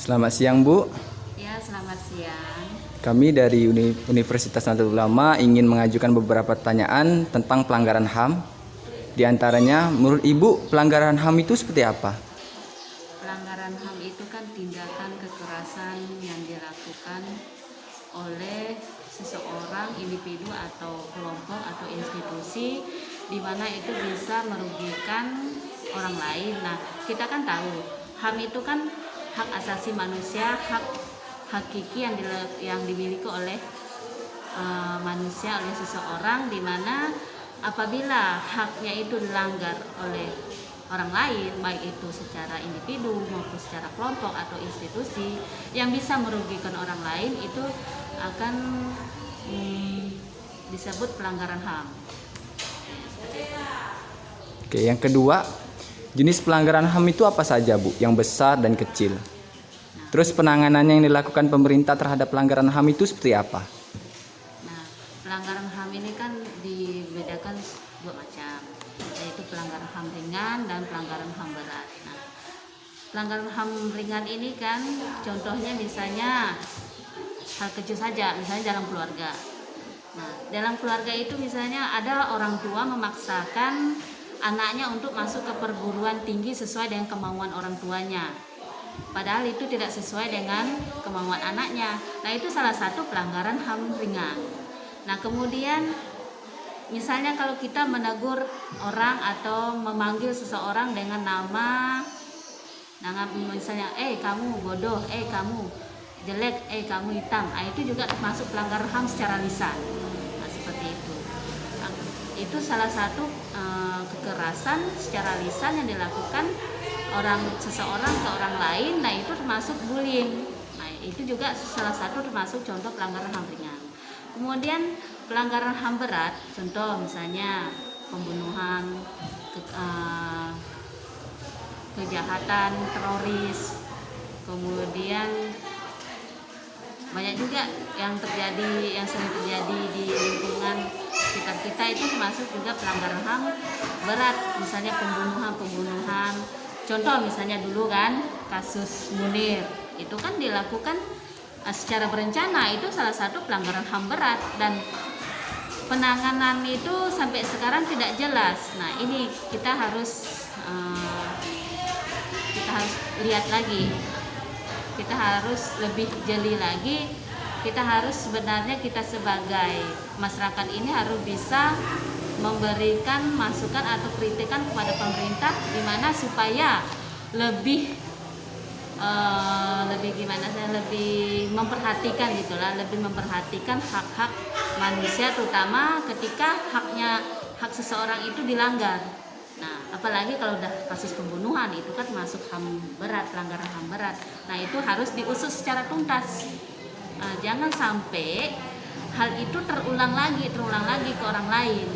Selamat siang, Bu. Ya, selamat siang. Kami dari Universitas Nahdlatul Ulama ingin mengajukan beberapa pertanyaan tentang pelanggaran HAM. Di antaranya, menurut Ibu, pelanggaran HAM itu seperti apa? Pelanggaran HAM itu kan tindakan kekerasan yang dilakukan oleh seseorang, individu atau kelompok atau institusi di mana itu bisa merugikan orang lain. Nah, kita kan tahu HAM itu kan hak asasi manusia, hak hakiki yang dimiliki oleh manusia, oleh seseorang, di mana apabila haknya itu dilanggar oleh orang lain, baik itu secara individu maupun secara kelompok atau institusi yang bisa merugikan orang lain, itu akan disebut pelanggaran HAM. Oke, yang kedua, jenis pelanggaran HAM itu apa saja, Bu? Yang besar dan kecil. Terus penanganannya yang dilakukan pemerintah terhadap pelanggaran HAM itu seperti apa? Nah, pelanggaran HAM ini kan dibedakan dua macam, yaitu pelanggaran HAM ringan dan pelanggaran HAM berat. Nah, pelanggaran HAM ringan ini kan contohnya misalnya hal kecil saja, misalnya dalam keluarga. Nah, dalam keluarga itu misalnya ada orang tua memaksakan anaknya untuk masuk ke perguruan tinggi sesuai dengan kemauan orang tuanya. Padahal itu tidak sesuai dengan kemauan anaknya. Nah, itu salah satu pelanggaran HAM ringan. Nah, kemudian misalnya kalau kita menegur orang atau memanggil seseorang dengan nama misalnya kamu bodoh, kamu jelek, kamu hitam. Nah, itu juga termasuk pelanggaran HAM secara lisan. Nah, seperti itu. Nah, itu salah satu kekerasan secara lisan yang dilakukan seseorang ke orang lain. Nah, itu termasuk bullying. Nah, itu juga salah satu termasuk contoh pelanggaran HAM ringan. Kemudian pelanggaran HAM berat, contoh misalnya pembunuhan, kejahatan, teroris, kemudian banyak juga yang sering terjadi di lingkungan sekitar kita, itu termasuk juga pelanggaran HAM berat, misalnya pembunuhan. Contoh misalnya dulu kan kasus Munir, itu kan dilakukan secara berencana, itu salah satu pelanggaran HAM berat dan penanganan itu sampai sekarang tidak jelas. Nah, ini kita harus lihat lagi, kita harus lebih jeli lagi. Kita harus sebenarnya, kita sebagai masyarakat ini harus bisa memberikan masukan atau kritikan kepada pemerintah, dimana supaya lebih memperhatikan lebih memperhatikan hak-hak manusia, terutama ketika hak seseorang itu dilanggar. Nah, apalagi kalau udah kasus pembunuhan, itu kan masuk HAM berat, pelanggaran HAM berat. Nah, itu harus diusut secara tuntas. Jangan sampai hal itu terulang lagi ke orang lain.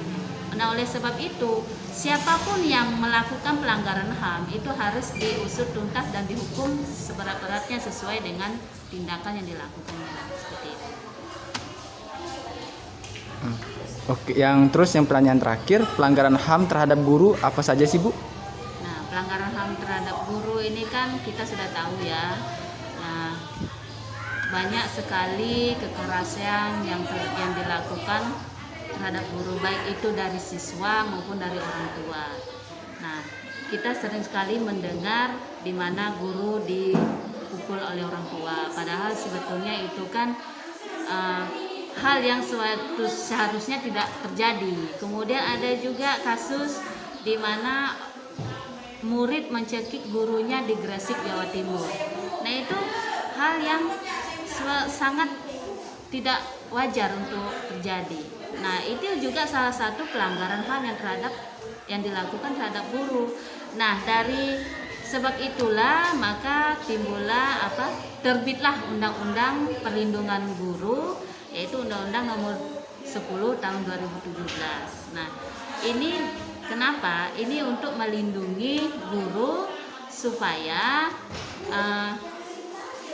Nah, oleh sebab itu, siapapun yang melakukan pelanggaran HAM itu harus diusut tuntas dan dihukum seberat-beratnya sesuai dengan tindakan yang dilakukannya. Seperti itu. Oke, yang pertanyaan terakhir, pelanggaran HAM terhadap guru apa saja sih, Bu? Nah, pelanggaran HAM terhadap guru ini kan kita sudah tahu ya. Nah, banyak sekali kekerasan yang dilakukan terhadap guru, baik itu dari siswa maupun dari orang tua. Nah, kita sering sekali mendengar di mana guru dipukul oleh orang tua, padahal sebetulnya itu kan hal yang seharusnya tidak terjadi. Kemudian ada juga kasus di mana murid mencekik gurunya di Gresik, Jawa Timur. Nah, itu hal yang sangat tidak wajar untuk terjadi. Nah, itu juga salah satu pelanggaran HAM yang dilakukan terhadap guru. Nah, dari sebab itulah maka terbitlah Undang-Undang Perlindungan Guru, yaitu Undang-Undang Nomor 10 Tahun 2017. Nah, ini kenapa? Ini untuk melindungi guru supaya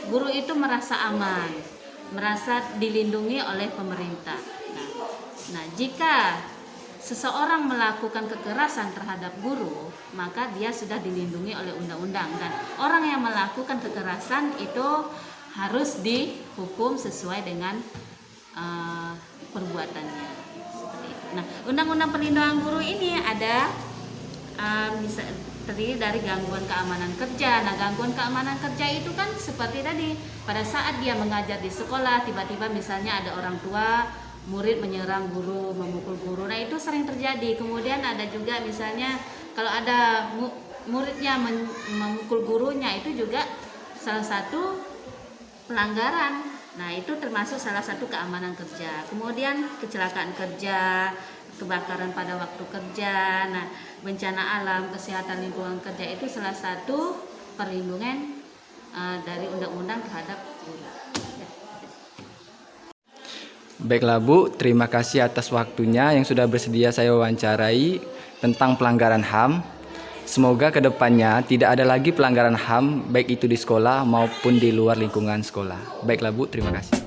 guru itu merasa aman, merasa dilindungi oleh pemerintah. Nah, jika seseorang melakukan kekerasan terhadap guru, maka dia sudah dilindungi oleh undang-undang, dan orang yang melakukan kekerasan itu harus dihukum sesuai dengan perbuatannya. Seperti itu. Nah, Undang-Undang Perlindungan Guru ini ada bisa terdiri dari gangguan keamanan kerja. Nah, gangguan keamanan kerja itu kan seperti tadi, pada saat dia mengajar di sekolah, tiba-tiba misalnya ada orang tua murid menyerang guru, memukul guru. Nah, itu sering terjadi. Kemudian ada juga misalnya kalau ada muridnya memukul gurunya, itu juga salah satu pelanggaran. Nah, itu termasuk salah satu keamanan kerja. Kemudian kecelakaan kerja, kebakaran pada waktu kerja, nah bencana alam, kesehatan lingkungan kerja itu salah satu perlindungan dari undang-undang terhadap guru. Ya. Baiklah Bu, terima kasih atas waktunya yang sudah bersedia saya wawancarai tentang pelanggaran HAM. Semoga kedepannya tidak ada lagi pelanggaran HAM, baik itu di sekolah maupun di luar lingkungan sekolah. Baiklah Bu, terima kasih.